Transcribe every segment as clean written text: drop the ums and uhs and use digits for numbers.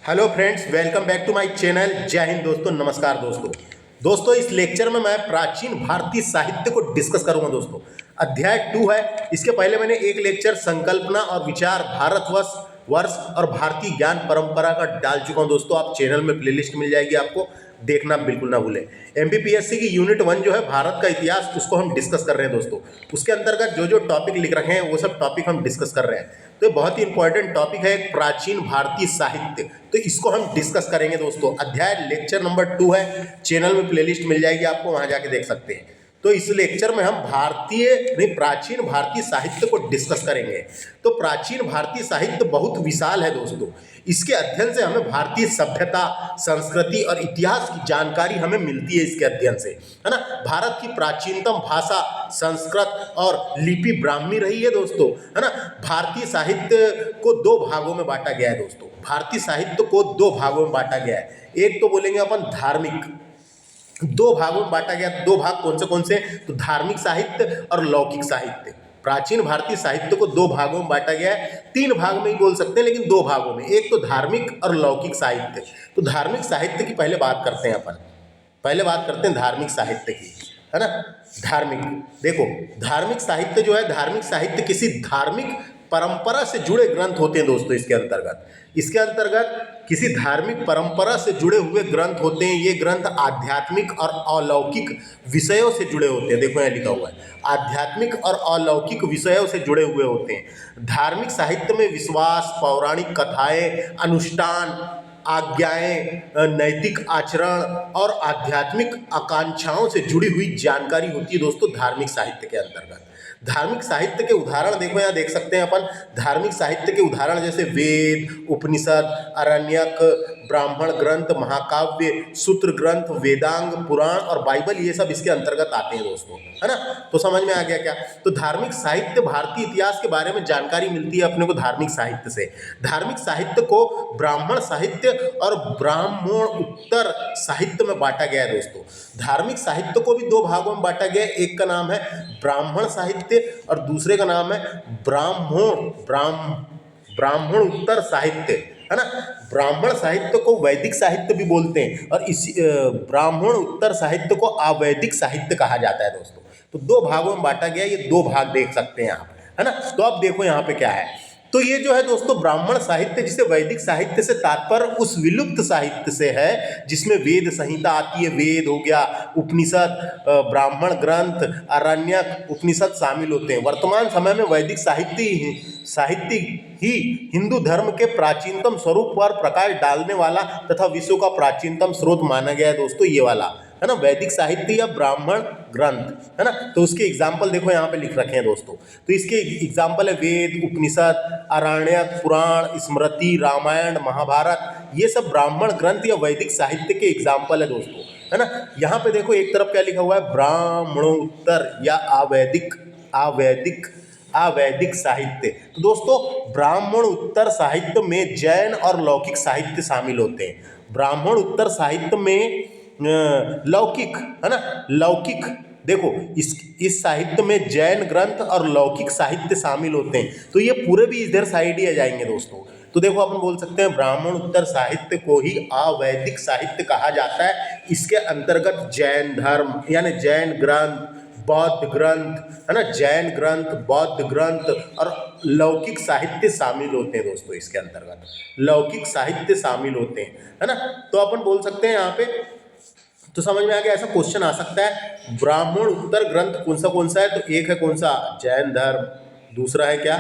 Hello friends, welcome back to my channel. जय हिंद दोस्तों, नमस्कार दोस्तों इस लेक्चर में मैं प्राचीन भारतीय साहित्य को डिस्कस करूंगा दोस्तों। अध्याय 2 है। इसके पहले मैंने एक लेक्चर संकल्पना और विचार भारतवर्ष वर्ष और भारतीय ज्ञान परंपरा का डाल चुका हूं दोस्तों। आप चैनल में प्लेलिस्ट मिल जाएगी, आपको देखना बिल्कुल ना भूलें। एमपीपीएससी की यूनिट 1 जो है भारत का इतिहास, उसको हम डिस्कस कर रहे हैं दोस्तों। उसके अंतर्गत जो जो टॉपिक लिख रखे हैं वो सब टॉपिक हम डिस्कस कर रहे हैं। तो ये बहुत ही इंपॉर्टेंट टॉपिक है, प्राचीन भारतीय साहित्य। तो इसको हम डिस्कस करेंगे दोस्तों। अध्याय लेक्चर नंबर 2 है। चैनल में प्लेलिस्ट मिल जाएगी, आपको वहां जाके देख सकते हैं। तो इस लेक्चर में हम प्राचीन भारतीय साहित्य को डिस्कस करेंगे। तो प्राचीन भारतीय साहित्य बहुत विशाल है दोस्तों। इसके अध्ययन से हमें भारतीय सभ्यता, संस्कृति और इतिहास की जानकारी हमें मिलती है इसके अध्ययन से, है ना। भारत की प्राचीनतम भाषा संस्कृत और लिपि ब्राह्मी रही है दोस्तों, है ना। भारतीय साहित्य को 2 भागों में बांटा गया है दोस्तों। भारतीय साहित्य को 2 भागों में बांटा गया है। एक तो बोलेंगे अपन धार्मिक, 2 भागों में बांटा गया। 2 भाग कौन से? तो धार्मिक साहित्य और लौकिक साहित्य। प्राचीन भारतीय साहित्य को 2 भागों में बांटा गया है। 3 भाग में ही बोल सकते हैं, लेकिन 2 भागों में। एक तो धार्मिक और लौकिक साहित्य। तो धार्मिक साहित्य की पहले बात करते हैं अपन। पहले बात करते हैं धार्मिक साहित्य की, है ना। धार्मिक, देखो धार्मिक साहित्य जो है, धार्मिक साहित्य किसी धार्मिक परंपरा से जुड़े ग्रंथ होते हैं दोस्तों। इसके अंतर्गत किसी धार्मिक परंपरा से जुड़े हुए ग्रंथ होते हैं। ये ग्रंथ आध्यात्मिक और अलौकिक विषयों से जुड़े होते हैं। देखो यहाँ लिखा हुआ है, आध्यात्मिक और अलौकिक विषयों से जुड़े हुए होते हैं। धार्मिक साहित्य में विश्वास, पौराणिक कथाएं, अनुष्ठान, आज्ञाएं, नैतिक आचरण और आध्यात्मिक आकांक्षाओं से जुड़ी हुई जानकारी होती है दोस्तों धार्मिक साहित्य के अंतर्गत। धार्मिक साहित्य के उदाहरण देखो, यहाँ देख सकते हैं अपन। धार्मिक साहित्य के उदाहरण जैसे वेद, उपनिषद, आरण्यक, ब्राह्मण ग्रंथ, महाकाव्य, सूत्र ग्रंथ, वेदांग, पुराण और बाइबल, ये सब इसके अंतर्गत आते हैं दोस्तों, है ना। तो समझ में आ गया क्या? तो धार्मिक साहित्य, भारतीय इतिहास के बारे में जानकारी मिलती है अपने को धार्मिक साहित्य से। धार्मिक साहित्य को ब्राह्मण साहित्य और ब्राह्मणोत्तर साहित्य में बांटा गया है दोस्तों। धार्मिक साहित्य को भी 2 भागों में बांटा गया है। एक का नाम है ब्राह्मण साहित्य और दूसरे का नाम है ब्राह्मणोत्तर साहित्य, है ना। ब्राह्मण साहित्य को वैदिक साहित्य भी बोलते हैं और इसी ब्राह्मणोत्तर साहित्य को अवैदिक साहित्य कहा जाता है दोस्तों। तो 2 भागों में बांटा गया। ये 2 भाग देख सकते हैं आप, है ना। तो अब देखो यहाँ पे क्या है। तो ये जो है दोस्तों ब्राह्मण साहित्य, जिसे वैदिक साहित्य से तात्पर्य उस विलुप्त साहित्य से है जिसमें वेद संहिता आती है। वेद हो गया, उपनिषद, ब्राह्मण ग्रंथ, आरण्यक उपनिषद शामिल होते हैं। वर्तमान समय में वैदिक साहित्य ही हिंदू धर्म के प्राचीनतम स्वरूप पर प्रकाश डालने वाला तथा विश्व का प्राचीनतम स्रोत माना गया है दोस्तों, ये वाला, है ना। वैदिक साहित्य या ब्राह्मण ग्रंथ, है ना। तो उसके एग्जाम्पल देखो यहाँ पे लिख रखे हैं दोस्तों। तो इसके एग्जाम्पल है वेद, उपनिषद, आरण्यक, पुराण, स्मृति, रामायण, महाभारत। ये सब ब्राह्मण ग्रंथ या वैदिक साहित्य के एग्जाम्पल है दोस्तों, है ना। यहाँ पे देखो एक तरफ क्या लिखा हुआ है, ब्राह्मणोत्तर या अवैदिक साहित्य। तो दोस्तों ब्राह्मण उत्तर साहित्य में जैन और लौकिक साहित्य शामिल होते हैं। ब्राह्मण उत्तर साहित्य में लौकिक, है ना, लौकिक, देखो इस साहित्य में जैन ग्रंथ और लौकिक साहित्य शामिल होते हैं। तो ये पूरे भी इधर साइड ही आ जाएंगे दोस्तों। तो देखो अपन बोल सकते हैं ब्राह्मण उत्तर साहित्य को ही अवैदिक साहित्य कहा जाता है। इसके अंतर्गत जैन धर्म यानी जैन ग्रंथ, बौद्ध ग्रंथ, है ना, जैन ग्रंथ, बौद्ध ग्रंथ और लौकिक साहित्य शामिल होते हैं दोस्तों। इसके अंतर्गत लौकिक साहित्य शामिल होते हैं, है ना। तो अपन बोल सकते हैं यहाँ पे, तो समझ में आ गया। ऐसा क्वेश्चन आ सकता है, ब्राह्मण उत्तर ग्रंथ कौन सा है? तो एक है कौन सा, जैन धर्म, दूसरा है क्या,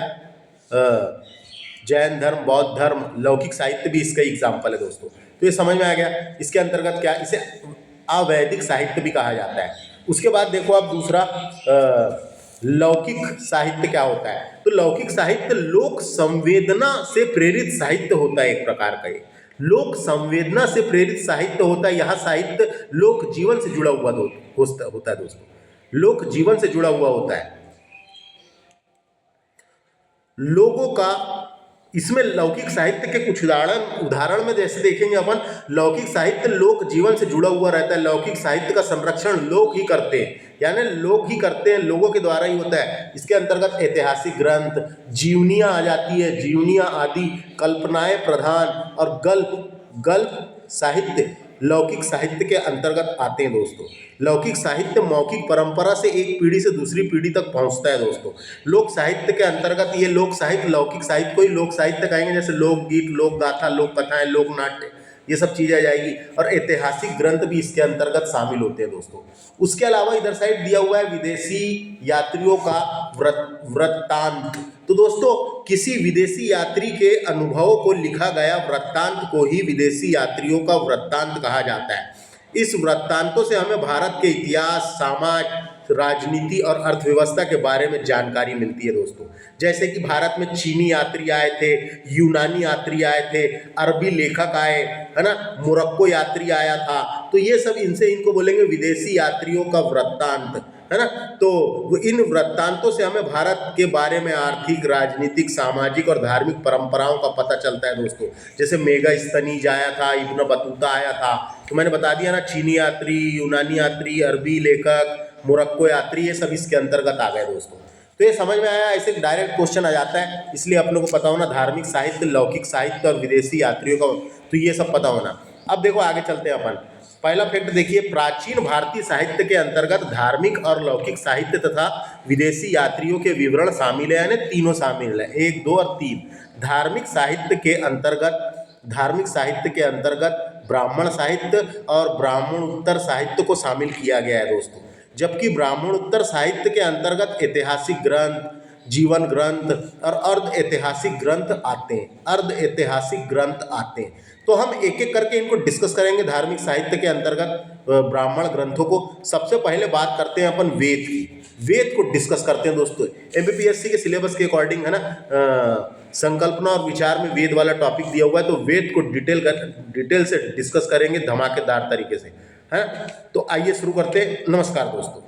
जैन धर्म, बौद्ध धर्म। लौकिक साहित्य भी इसका एग्जाम्पल है दोस्तों। तो ये समझ में आ गया। इसके अंतर्गत क्या, इसे अवैदिक साहित्य भी कहा जाता है। उसके बाद देखो अब दूसरा, लौकिक साहित्य क्या होता है? तो लौकिक साहित्य लोक संवेदना से प्रेरित साहित्य होता है, एक प्रकार का। ये लोक संवेदना से प्रेरित साहित्य होता है। यह साहित्य लोक जीवन से जुड़ा हुआ होता है दोस्तों। लोक जीवन से जुड़ा हुआ होता है। लोगों का इसमें लौकिक साहित्य के कुछ उदाहरण में जैसे देखेंगे अपन, लौकिक साहित्य लोक जीवन से जुड़ा हुआ रहता है। लौकिक साहित्य का संरक्षण लोग ही करते हैं, यानी लोग ही करते हैं, लोगों के द्वारा ही होता है। इसके अंतर्गत ऐतिहासिक ग्रंथ, जीवनियाँ आ जाती है, जीवनियाँ आदि, कल्पनाएं प्रधान और गल्प साहित्य लौकिक साहित्य के अंतर्गत आते हैं दोस्तों। लौकिक साहित्य मौखिक परंपरा से एक पीढ़ी से दूसरी पीढ़ी तक पहुंचता है दोस्तों। लोक साहित्य के अंतर्गत ये लोक साहित्य, लौकिक साहित्य को ही लोक साहित्य कहेंगे, जैसे लोकगीत, लोक गाथा, लोक कथाएं, लोक नाट्य, ये सब चीज़ें आ जाएगी। और ऐतिहासिक ग्रंथ भी इसके अंतर्गत शामिल होते हैं दोस्तों। उसके अलावा इधर साइड दिया हुआ है विदेशी यात्रियों का वृत्तांत। तो दोस्तों किसी विदेशी यात्री के अनुभवों को लिखा गया वृत्तांत को ही विदेशी यात्रियों का वृत्तांत कहा जाता है। इस वृत्तांतों से हमें भारत के इतिहास, समाज, राजनीति और अर्थव्यवस्था के बारे में जानकारी मिलती है दोस्तों। जैसे कि भारत में चीनी यात्री आए थे, यूनानी यात्री आए थे, अरबी लेखक आए, है ना, मोरक्को यात्री आया था। तो ये सब इनको बोलेंगे विदेशी यात्रियों का वृत्तांत, है ना। तो इन वृत्तांतों से हमें भारत के बारे में आर्थिक, राजनीतिक, सामाजिक और धार्मिक परंपराओं का पता चलता है दोस्तों। जैसे मेगास्थनीज आया था, इब्न बतूता आया था, तो मैंने बता दिया ना, चीनी यात्री, यूनानी यात्री, अरबी लेखक, मोरक्को यात्री, ये सब इसके अंतर्गत आ गए दोस्तों। तो ये समझ में आया, ऐसे डायरेक्ट क्वेश्चन आ जाता है, इसलिए अपने को पता होना धार्मिक साहित्य, लौकिक साहित्य और विदेशी यात्रियों का, तो ये सब पता होना। अब देखो आगे चलते हैं अपन। पहला फैक्ट देखिए, प्राचीन भारतीय साहित्य के अंतर्गत धार्मिक और लौकिक साहित्य तथा विदेशी यात्रियों के विवरण शामिल है, यानी तीनों शामिल है, 1, 2 और 3। धार्मिक साहित्य के अंतर्गत ब्राह्मण साहित्य और ब्राह्मणोत्तर साहित्य को शामिल किया गया है दोस्तों। जबकि ब्राह्मणोत्तर साहित्य के अंतर्गत ऐतिहासिक ग्रंथ, जीवन ग्रंथ और अर्ध ऐतिहासिक ग्रंथ आते हैं। तो हम एक एक करके इनको डिस्कस करेंगे। धार्मिक साहित्य के अंतर्गत ब्राह्मण ग्रंथों को सबसे पहले बात करते हैं अपन वेद की। वेद को डिस्कस करते हैं दोस्तों। एमपीएससी के सिलेबस के अकॉर्डिंग, है ना, संकल्पना और विचार में वेद वाला टॉपिक दिया हुआ है, तो वेद को डिटेल से डिस्कस करेंगे धमाकेदार तरीके से, है। तो आइए शुरू करते हैं। नमस्कार दोस्तों।